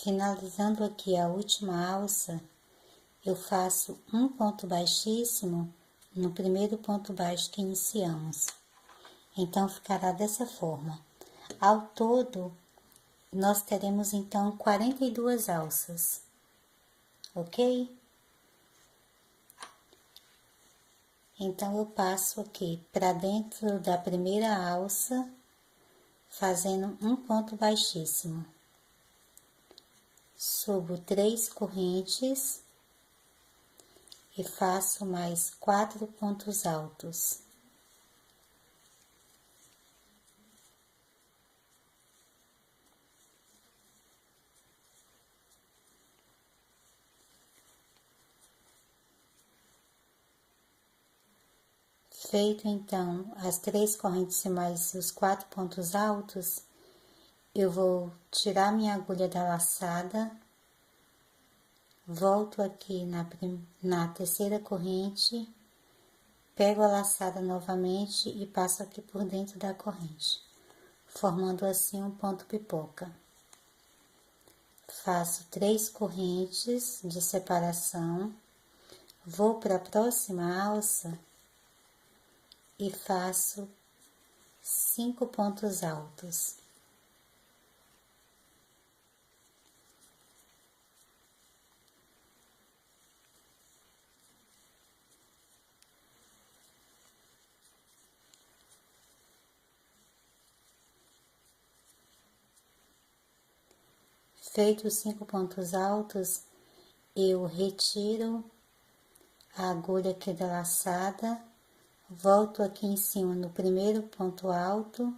Finalizando aqui a última alça, eu faço um ponto baixíssimo no primeiro ponto baixo que iniciamos. Então, ficará dessa forma. Ao todo, nós teremos, então, 42 alças, ok? Então, eu passo aqui para dentro da primeira alça, fazendo um ponto baixíssimo. Subo 3 correntes e faço mais 4 pontos altos. Feito, então, as 3 correntes e mais os 4 pontos altos, eu vou tirar minha agulha da laçada, volto aqui na terceira corrente, pego a laçada novamente e passo aqui por dentro da corrente, formando assim um ponto pipoca. Faço 3 correntes de separação, vou para a próxima alça e faço 5 pontos altos. Feitos os 5 pontos altos, eu retiro a agulha aqui da laçada, volto aqui em cima no primeiro ponto alto,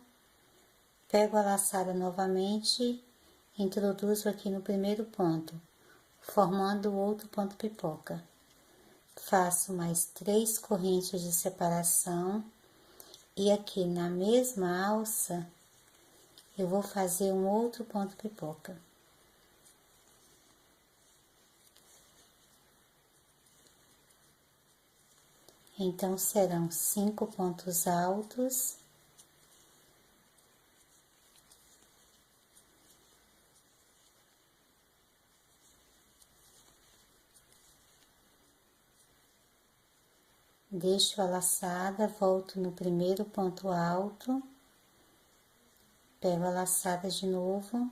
pego a laçada novamente, introduzo aqui no primeiro ponto, formando outro ponto pipoca. Faço mais 3 correntes de separação e aqui na mesma alça eu vou fazer um outro ponto pipoca. Então, serão 5 pontos altos. Deixo a laçada, volto no primeiro ponto alto, pego a laçada de novo,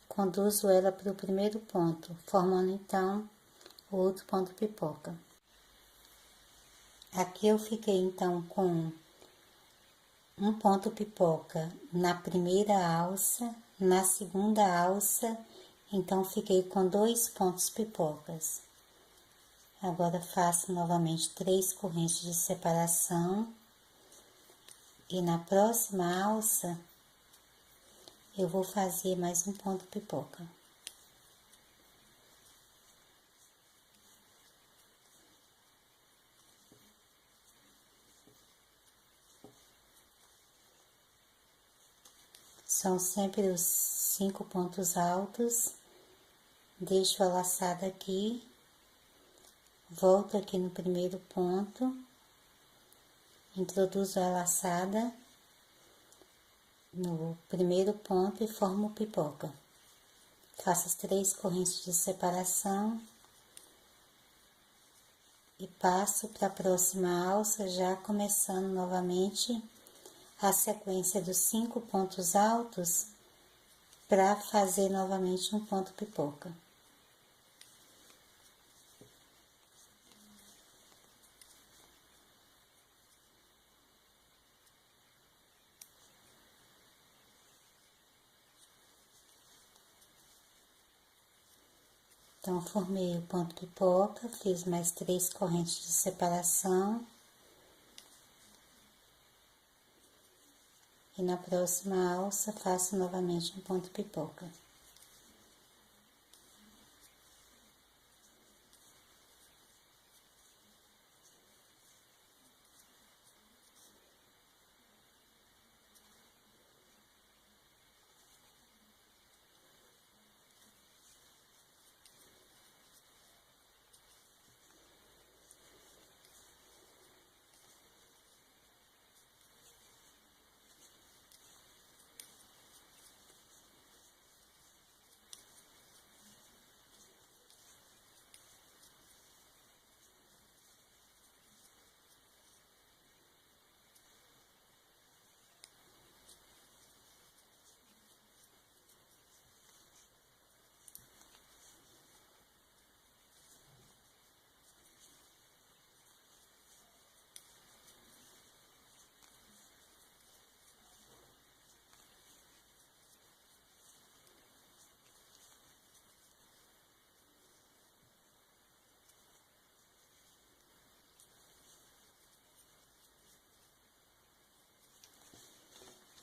conduzo ela para o primeiro ponto, formando então o outro ponto pipoca. Aqui eu fiquei então com um ponto pipoca na primeira alça, na segunda alça, então fiquei com 2 pontos pipocas. Agora faço novamente 3 correntes de separação e na próxima alça eu vou fazer mais um ponto pipoca. São sempre os 5 pontos altos, deixo a laçada aqui, volto aqui no primeiro ponto, introduzo a laçada no primeiro ponto e formo pipoca. Faço as 3 correntes de separação e passo para a próxima alça, já começando novamente a sequência dos 5 pontos altos para fazer novamente um ponto pipoca. Então, formei o ponto pipoca, fiz mais 3 correntes de separação. E na próxima alça, faço novamente um ponto pipoca.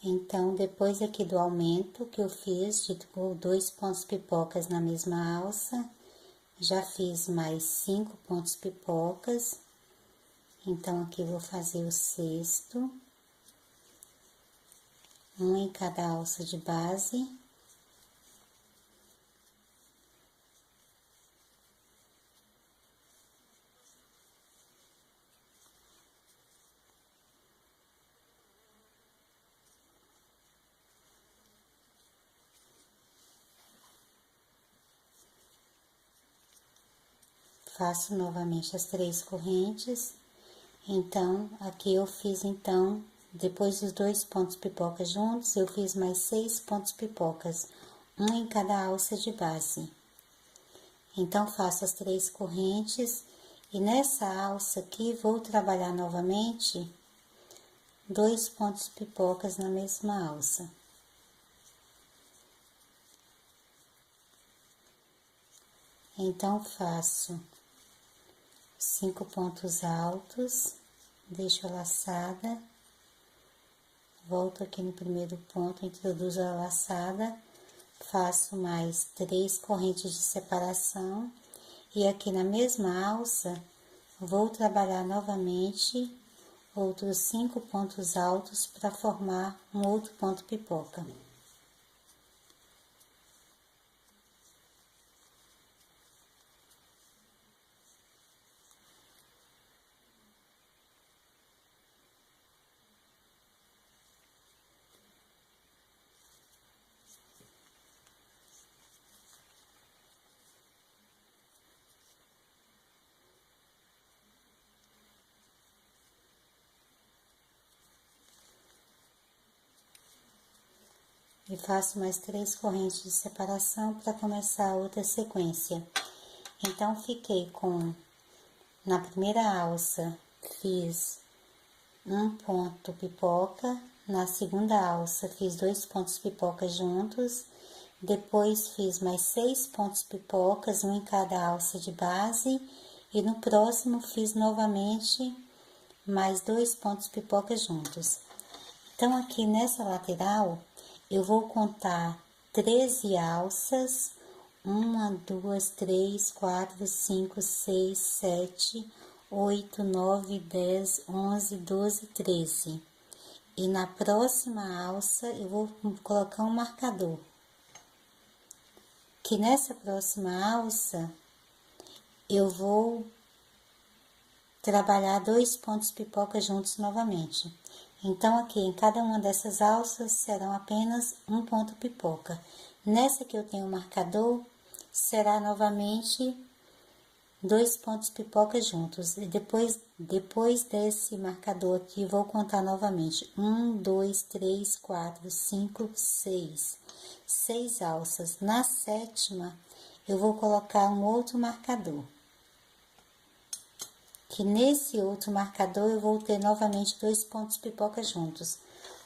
Então, depois aqui do aumento que eu fiz de 2 pontos pipocas na mesma alça, já fiz mais 5 pontos pipocas. Então, aqui vou fazer o sexto, um em cada alça de base. Faço novamente as 3 correntes. Então, aqui eu fiz, então, depois dos 2 pontos pipocas juntos, eu fiz mais 6 pontos pipocas, um em cada alça de base. Então, faço as 3 correntes e nessa alça aqui, vou trabalhar novamente 2 pontos pipocas na mesma alça. Então, faço 5 pontos altos, deixo a laçada, volto aqui no primeiro ponto, introduzo a laçada, faço mais 3 correntes de separação e aqui na mesma alça vou trabalhar novamente outros 5 pontos altos para formar um outro ponto pipoca. E faço mais 3 correntes de separação para começar a outra sequência. Então, fiquei com, na primeira alça, fiz um ponto pipoca, na segunda alça, fiz 2 pontos pipoca juntos, depois fiz mais 6 pontos pipocas, um em cada alça de base, e no próximo fiz novamente mais 2 pontos pipoca juntos. Então, aqui nessa lateral, eu vou contar 13 alças, 1, 2, 3, 4, 5, 6, 7, 8, 9, 10, 11, 12, 13. E na próxima alça, eu vou colocar um marcador. Que nessa próxima alça, eu vou trabalhar 2 pontos pipoca juntos novamente. Então, aqui em cada uma dessas alças serão apenas um ponto pipoca. Nessa que eu tenho marcador, será novamente 2 pontos pipoca juntos. E depois desse marcador aqui, vou contar novamente. 1, 2, 3, 4, 5, 6. 6 alças. Na sétima, eu vou colocar um outro marcador. Que nesse outro marcador eu vou ter novamente 2 pontos pipoca juntos.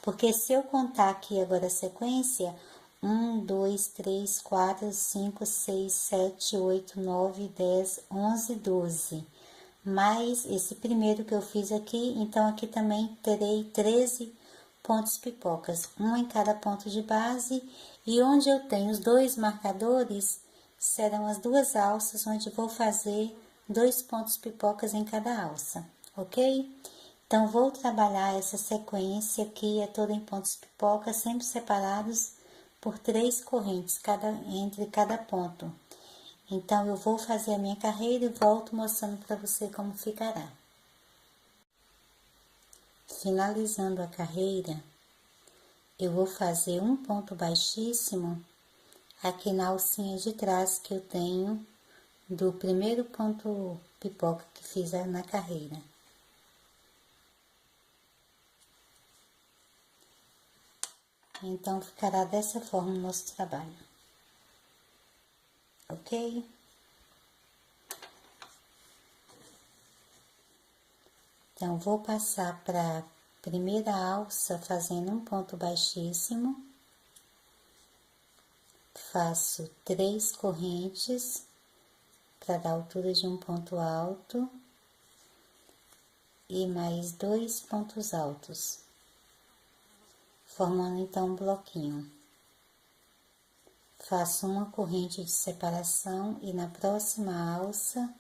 Porque se eu contar aqui agora a sequência, 1, 2, 3, 4, 5, 6, 7, 8, 9, 10, 11, 12. Mais esse primeiro que eu fiz aqui, então aqui também terei 13 pontos pipocas, um em cada ponto de base. E onde eu tenho os 2 marcadores, serão as 2 alças onde vou fazer 2 pontos pipocas em cada alça, ok? Então, vou trabalhar essa sequência aqui, é toda em pontos pipoca, sempre separados por 3 correntes entre cada ponto. Então, eu vou fazer a minha carreira e volto mostrando para você como ficará. Finalizando a carreira, eu vou fazer um ponto baixíssimo aqui na alcinha de trás que eu tenho do primeiro ponto pipoca que fiz na carreira. Então, ficará dessa forma o nosso trabalho, ok? Então, vou passar para primeira alça fazendo um ponto baixíssimo. Faço 3 correntes para dar altura de um ponto alto e mais 2 pontos altos. formando então um bloquinho. Faço uma corrente de separação e na próxima alça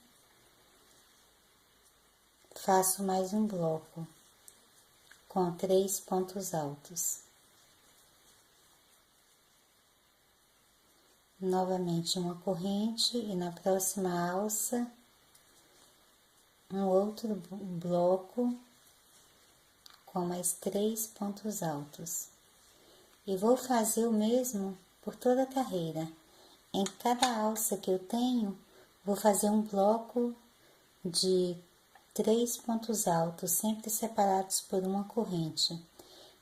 faço mais um bloco com 3 pontos altos. Novamente uma corrente e na próxima alça um outro bloco com mais 3 pontos altos. E vou fazer o mesmo por toda a carreira. Em cada alça que eu tenho, vou fazer um bloco de 3 pontos altos, sempre separados por uma corrente.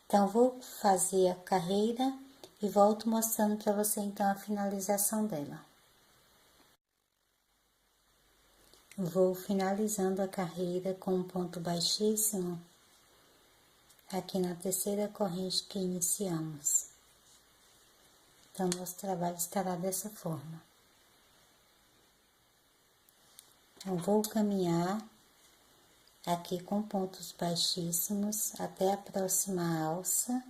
Então, vou fazer a carreira e volto mostrando para você então a finalização dela. Vou finalizando a carreira com um ponto baixíssimo aqui na terceira corrente que iniciamos. Então, nosso trabalho estará dessa forma. Eu vou caminhar aqui com pontos baixíssimos até a próxima alça.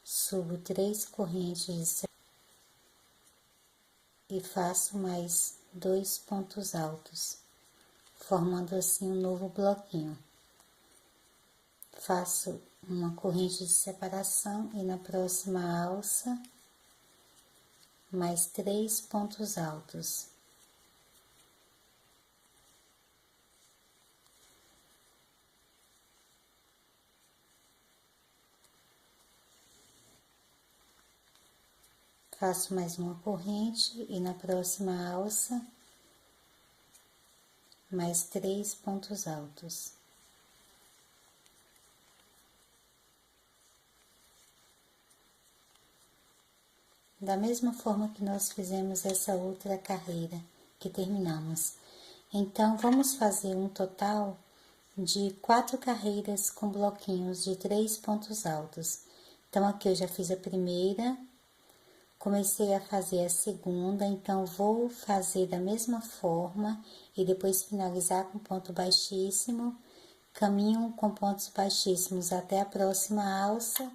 Subo 3 correntes e faço mais 2 pontos altos, formando assim um novo bloquinho. Faço uma corrente de separação e na próxima alça, mais 3 pontos altos. Faço mais uma corrente e na próxima alça, mais 3 pontos altos. Da mesma forma que nós fizemos essa outra carreira que terminamos. Então, vamos fazer um total de 4 carreiras com bloquinhos de 3 pontos altos. Então, aqui eu já fiz a primeira, comecei a fazer a segunda, então vou fazer da mesma forma e depois finalizar com ponto baixíssimo, caminho com pontos baixíssimos até a próxima alça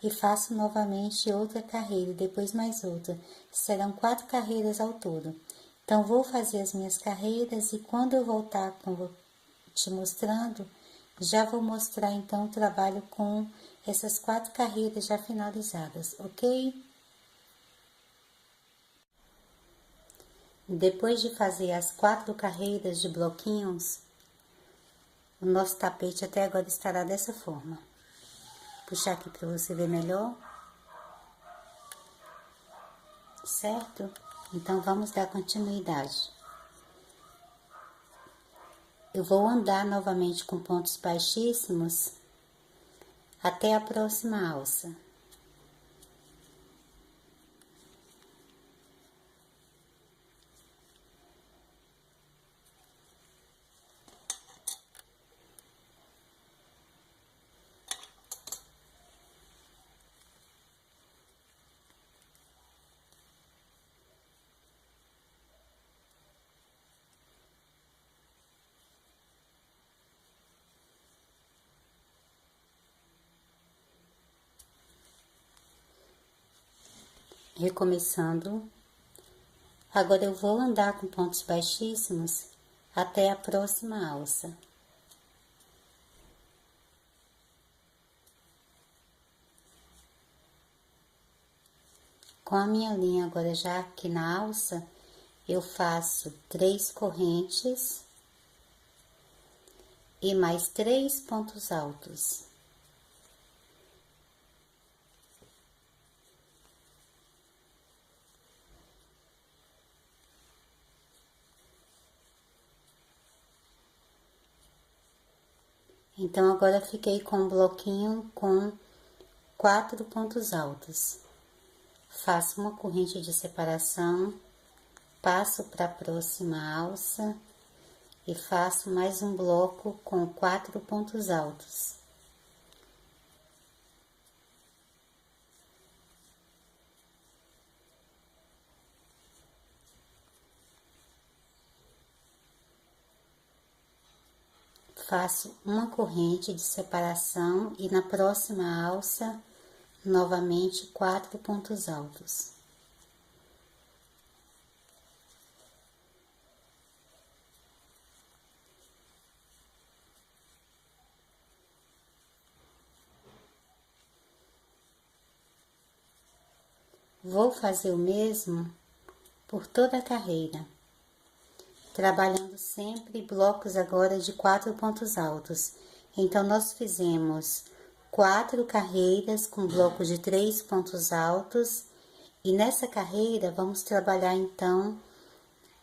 e faço novamente outra carreira, depois mais outra. Serão 4 carreiras ao todo. Então, vou fazer as minhas carreiras e quando eu voltar te mostrando, já vou mostrar então o trabalho com essas 4 carreiras já finalizadas, ok? Depois de fazer as 4 carreiras de bloquinhos, o nosso tapete até agora estará dessa forma. Puxar aqui para você ver melhor. Certo? Então, vamos dar continuidade. Eu vou andar novamente com pontos baixíssimos até a próxima alça. Recomeçando, agora eu vou andar com pontos baixíssimos até a próxima alça. Com a minha linha agora já aqui na alça, eu faço 3 correntes e mais 3 pontos altos. Então, agora fiquei com um bloquinho com 4 pontos altos. Faço uma corrente de separação, passo para a próxima alça e faço mais um bloco com 4 pontos altos. faço uma corrente de separação e na próxima alça, novamente 4 pontos altos. Vou fazer o mesmo por toda a carreira, trabalhando sempre blocos agora de 4 pontos altos. Então, nós fizemos 4 carreiras com blocos de 3 pontos altos, e nessa carreira vamos trabalhar então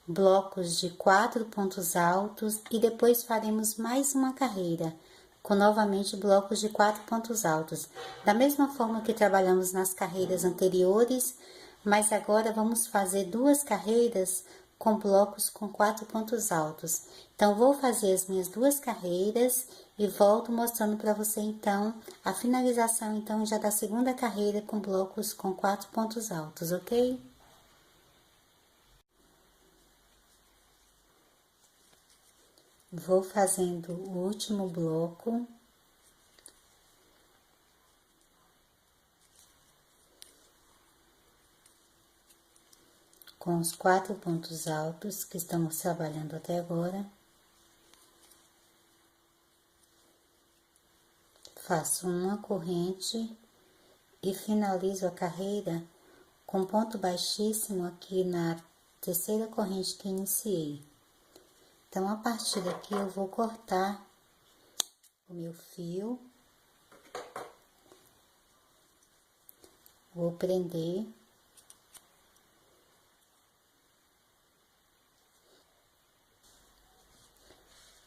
blocos de 4 pontos altos e depois faremos mais uma carreira com novamente blocos de 4 pontos altos, da mesma forma que trabalhamos nas carreiras anteriores, mas agora vamos fazer 2 carreiras com blocos com 4 pontos altos. Então, vou fazer as minhas 2 carreiras e volto mostrando para você, então, a finalização, então, já da segunda carreira com blocos com 4 pontos altos, ok? Vou fazendo o último bloco. Com os 4 pontos altos que estamos trabalhando até agora. Faço uma corrente e finalizo a carreira com ponto baixíssimo aqui na terceira corrente que iniciei. Então, a partir daqui, eu vou cortar o meu fio, vou prender.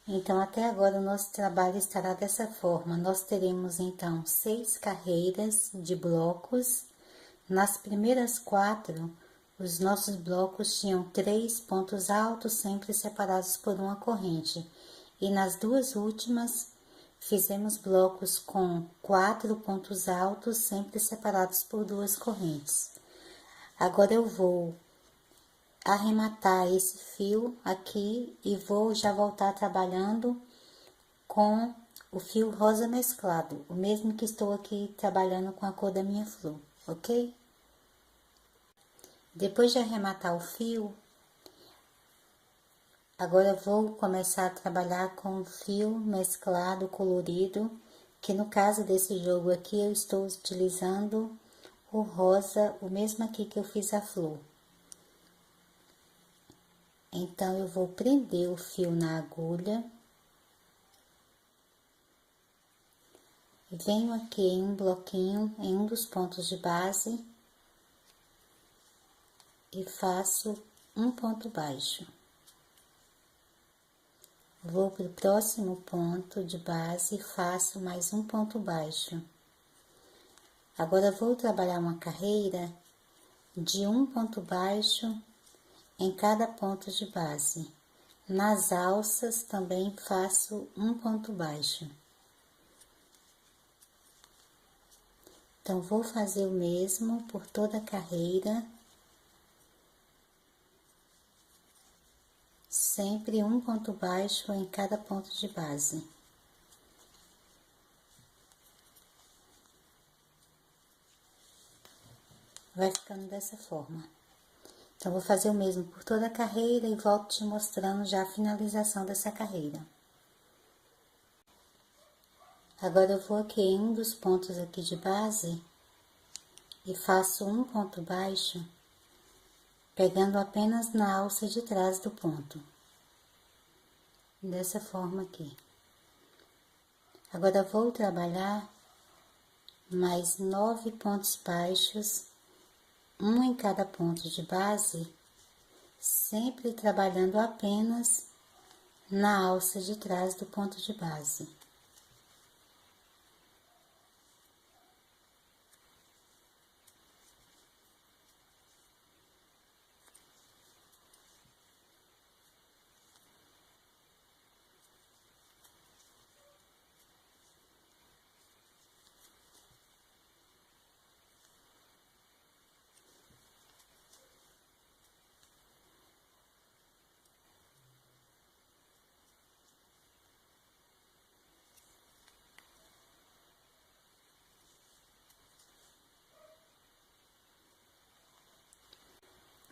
Então, até agora, o nosso trabalho estará dessa forma. Nós teremos, então, 6 carreiras de blocos. Nas primeiras 4, os nossos blocos tinham 3 pontos altos, sempre separados por uma corrente. E nas 2 últimas, fizemos blocos com 4 pontos altos, sempre separados por 2 correntes. Agora, eu vou arrematar esse fio aqui e vou já voltar trabalhando com o fio rosa mesclado, o mesmo que estou aqui trabalhando com a cor da minha flor, ok? Depois de arrematar o fio, agora eu vou começar a trabalhar com o fio mesclado colorido, que no caso desse jogo aqui eu estou utilizando o rosa, o mesmo aqui que eu fiz a flor. Então, eu vou prender o fio na agulha. Venho aqui em um bloquinho, em um dos pontos de base, e faço um ponto baixo. Vou para o próximo ponto de base e faço mais um ponto baixo. Agora, vou trabalhar uma carreira de um ponto baixo em cada ponto de base. Nas alças, também faço um ponto baixo. Então, vou fazer o mesmo por toda a carreira. Sempre um ponto baixo em cada ponto de base. Vai ficando dessa forma. Então, vou fazer o mesmo por toda a carreira e volto te mostrando já a finalização dessa carreira. Agora, eu vou aqui em um dos pontos aqui de base e faço um ponto baixo, pegando apenas na alça de trás do ponto. Dessa forma aqui. Agora, vou trabalhar mais 9 pontos baixos, um em cada ponto de base, sempre trabalhando apenas na alça de trás do ponto de base.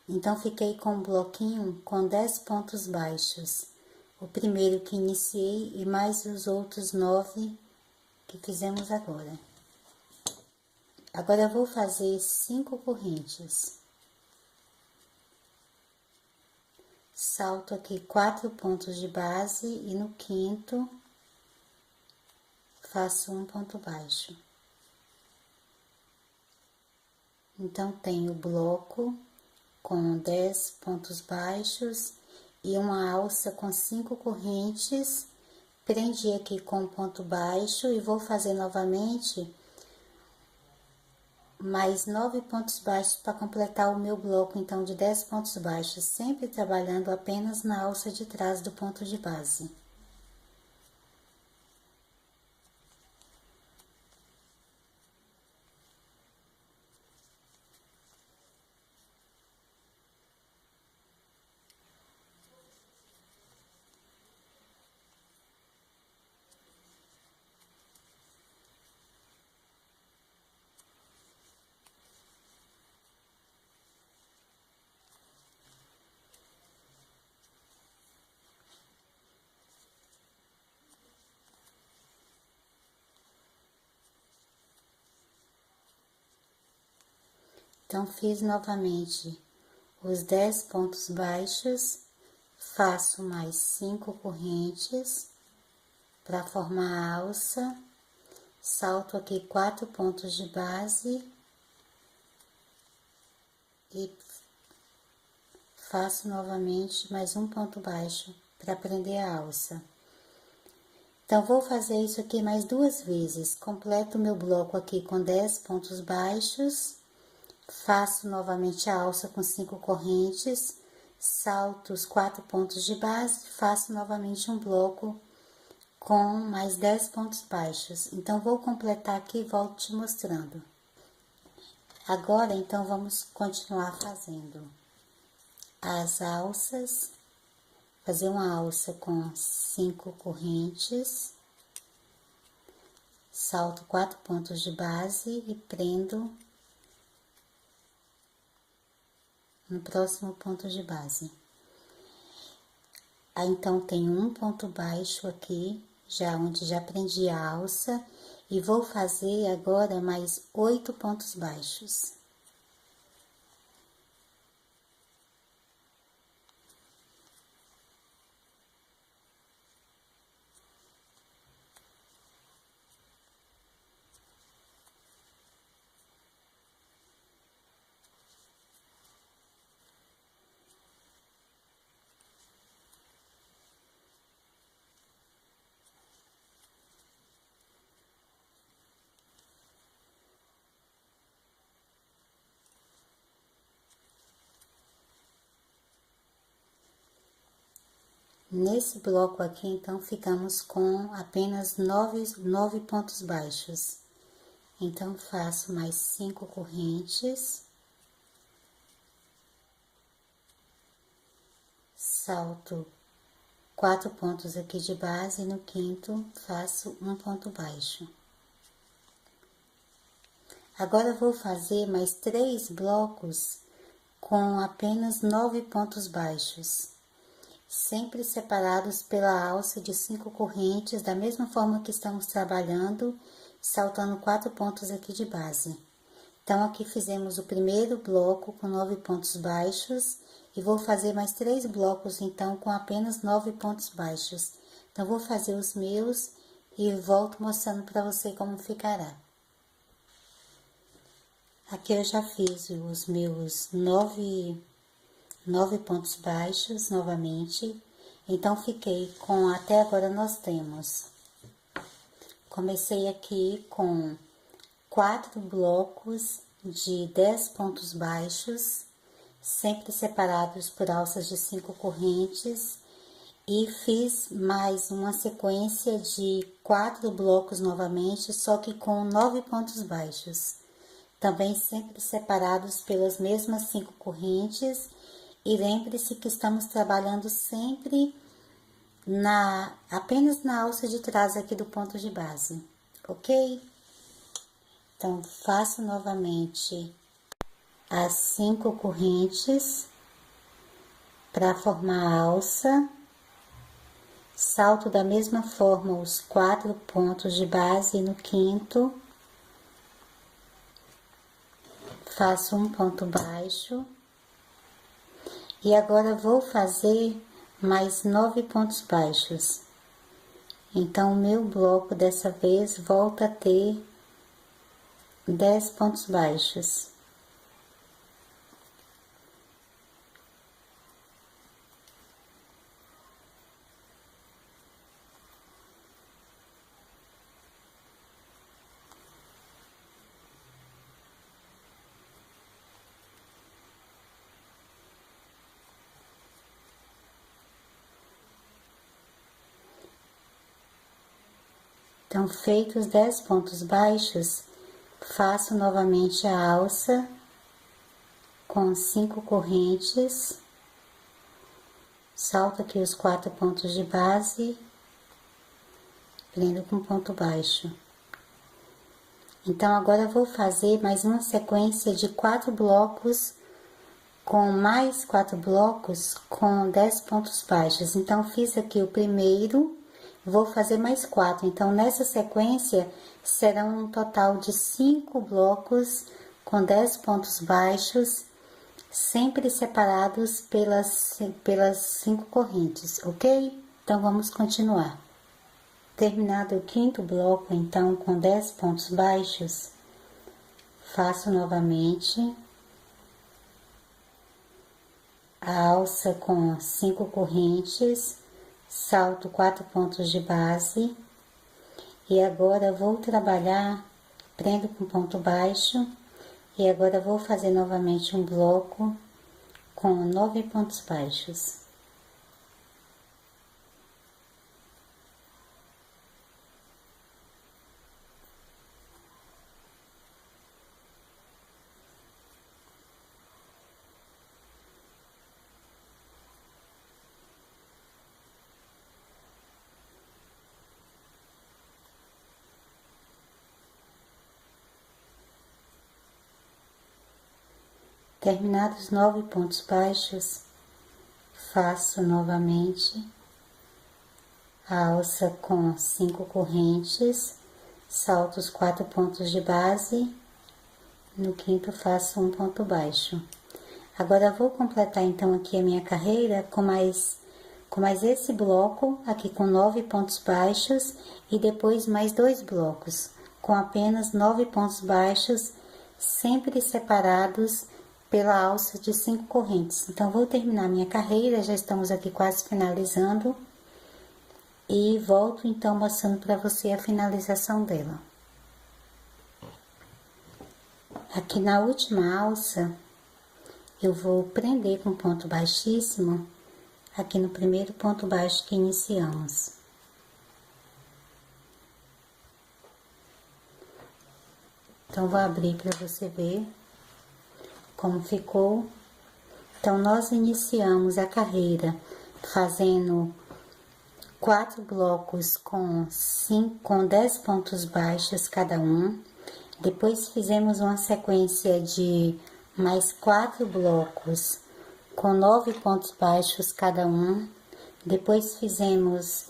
Então, fiquei com um bloquinho com 10 pontos baixos. O primeiro que iniciei e mais os outros 9 que fizemos agora. Agora, eu vou fazer 5 correntes. Salto aqui 4 pontos de base e no quinto, faço um ponto baixo. Então, tenho o bloco com 10 pontos baixos e uma alça com 5 correntes. Prendi aqui com um ponto baixo e vou fazer novamente mais 9 pontos baixos para completar o meu bloco, então, de 10 pontos baixos, sempre trabalhando apenas na alça de trás do ponto de base. Então, fiz novamente os 10 pontos baixos, faço mais 5 correntes para formar a alça, salto aqui 4 pontos de base e faço novamente mais um ponto baixo para prender a alça. Então, vou fazer isso aqui mais 2 vezes, completo o meu bloco aqui com 10 pontos baixos. Faço novamente a alça com 5 correntes, salto os 4 pontos de base, faço novamente um bloco com mais 10 pontos baixos. Então, vou completar aqui e volto te mostrando. Agora, então, vamos continuar fazendo as alças, fazer uma alça com 5 correntes, salto 4 pontos de base e prendo no próximo ponto de base. Aí, então, tenho um ponto baixo aqui, já onde já prendi a alça, e vou fazer agora mais 8 pontos baixos. Nesse bloco aqui, então, ficamos com apenas 9 pontos baixos. Então, faço mais 5 correntes. Salto 4 pontos aqui de base e no quinto faço um ponto baixo. Agora, vou fazer mais 3 blocos com apenas 9 pontos baixos, sempre separados pela alça de 5 correntes, da mesma forma que estamos trabalhando, saltando 4 pontos aqui de base. Então, aqui fizemos o primeiro bloco com 9 pontos baixos, e vou fazer mais 3 blocos, então, com apenas 9 pontos baixos. Então, vou fazer os meus e volto mostrando para você como ficará. Aqui eu já fiz os meus 9 pontos baixos novamente. Então, fiquei com, até agora nós temos, comecei aqui com 4 blocos de 10 pontos baixos, sempre separados por alças de 5 correntes, e fiz mais uma sequência de 4 blocos novamente, só que com 9 pontos baixos, também sempre separados pelas mesmas 5 correntes, e lembre-se que estamos trabalhando sempre apenas na alça de trás aqui do ponto de base, ok? Então, faço novamente as 5 correntes, para formar a alça, salto da mesma forma os 4 pontos de base, e no quinto faço um ponto baixo, e agora vou fazer mais 9 pontos baixos. Então, o meu bloco dessa vez volta a ter 10 pontos baixos. Então, feitos 10 pontos baixos, faço novamente a alça com 5 correntes, salto aqui os 4 pontos de base, prendo com ponto baixo. Então, agora eu vou fazer mais uma sequência de 4 blocos, com mais 4 blocos com 10 pontos baixos. Então, fiz aqui o primeiro, vou fazer mais 4. Então, nessa sequência, serão um total de 5 blocos com 10 pontos baixos, sempre separados pelas 5 correntes, ok? Então, vamos continuar. Terminado o quinto bloco, então, com 10 pontos baixos, faço novamente a alça com 5 correntes, salto 4 pontos de base, e agora vou trabalhar, prendo com ponto baixo, e agora vou fazer novamente um bloco com 9 pontos baixos. Terminados 9 pontos baixos, faço novamente a alça com 5 correntes, salto os 4 pontos de base, no quinto faço um ponto baixo. Agora, vou completar então aqui a minha carreira com mais esse bloco, aqui com 9 pontos baixos, e depois mais 2 blocos, com apenas 9 pontos baixos, sempre separados pela alça de 5 correntes. Então, vou terminar minha carreira, já estamos aqui quase finalizando, e volto então mostrando para você a finalização dela. Aqui na última alça, eu vou prender com ponto baixíssimo, aqui no primeiro ponto baixo que iniciamos. Então, vou abrir para você ver como ficou. Então, nós iniciamos a carreira fazendo 4 blocos com 10 pontos baixos cada um. Depois fizemos uma sequência de mais 4 blocos com 9 pontos baixos cada um. Depois fizemos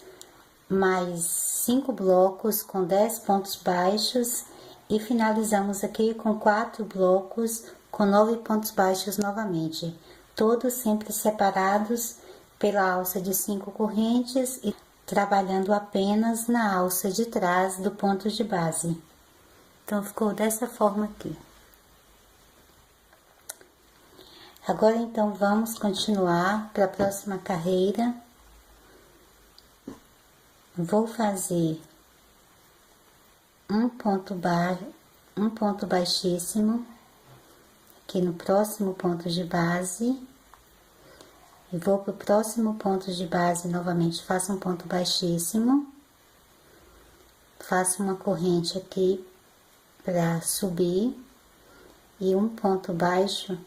mais 5 blocos com 10 pontos baixos e finalizamos aqui com 4 blocos com 9 pontos baixos novamente, todos sempre separados pela alça de 5 correntes e trabalhando apenas na alça de trás do ponto de base. Então, ficou dessa forma aqui. Agora, então, vamos continuar para a próxima carreira. Vou fazer um ponto baixíssimo aqui no próximo ponto de base, e vou para o próximo ponto de base novamente, faço um ponto baixíssimo, faço uma corrente aqui para subir e um ponto baixo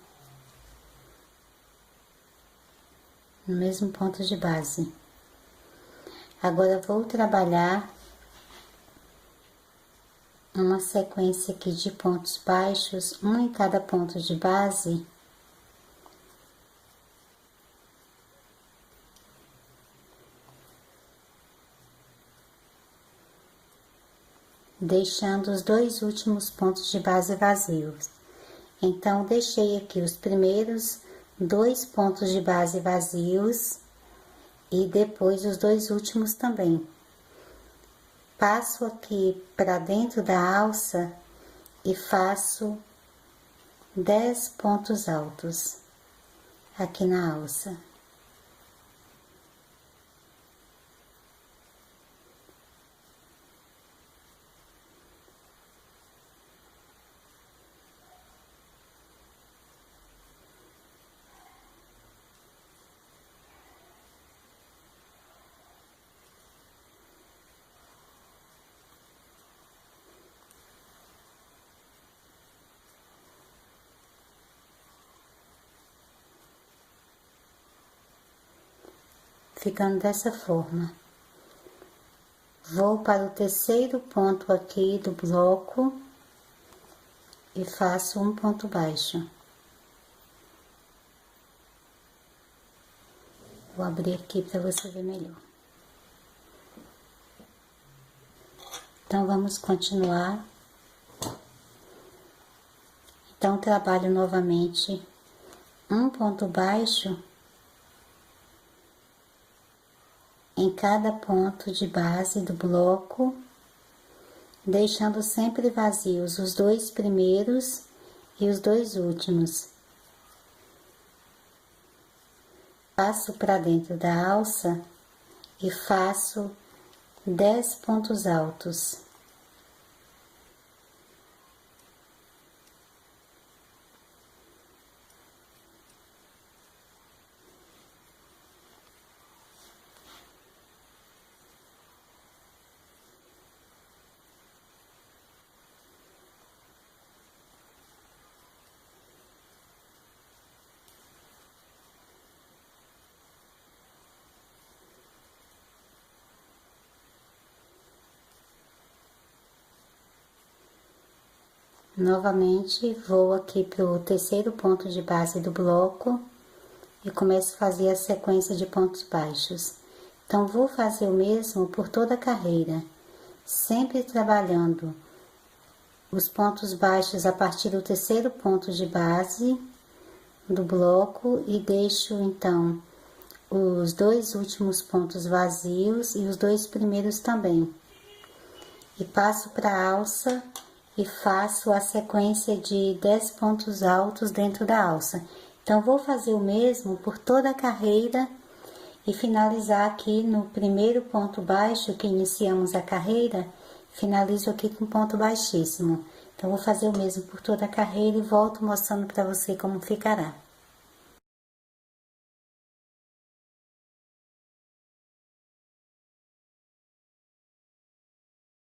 no mesmo ponto de base. Agora, vou trabalhar uma sequência aqui de pontos baixos, um em cada ponto de base, deixando os 2 últimos pontos de base vazios. Então, deixei aqui os primeiros 2 pontos de base vazios e depois os 2 últimos também. Passo aqui para dentro da alça e faço 10 pontos altos aqui na alça. Ficando dessa forma. Vou para o terceiro ponto aqui do bloco e faço um ponto baixo. Vou abrir aqui para você ver melhor. Então, vamos continuar. Então, trabalho novamente um ponto baixo em cada ponto de base do bloco, deixando sempre vazios os 2 primeiros e os 2 últimos. Passo para dentro da alça e faço 10 pontos altos. Novamente, vou aqui para o terceiro ponto de base do bloco e começo a fazer a sequência de pontos baixos. Então, vou fazer o mesmo por toda a carreira, sempre trabalhando os pontos baixos a partir do terceiro ponto de base do bloco e deixo, então, os 2 últimos pontos vazios e os 2 primeiros também. E passo para a alça e faço a sequência de 10 pontos altos dentro da alça. Então, vou fazer o mesmo por toda a carreira e finalizar aqui no primeiro ponto baixo que iniciamos a carreira, finalizo aqui com ponto baixíssimo. Então, vou fazer o mesmo por toda a carreira e volto mostrando para você como ficará.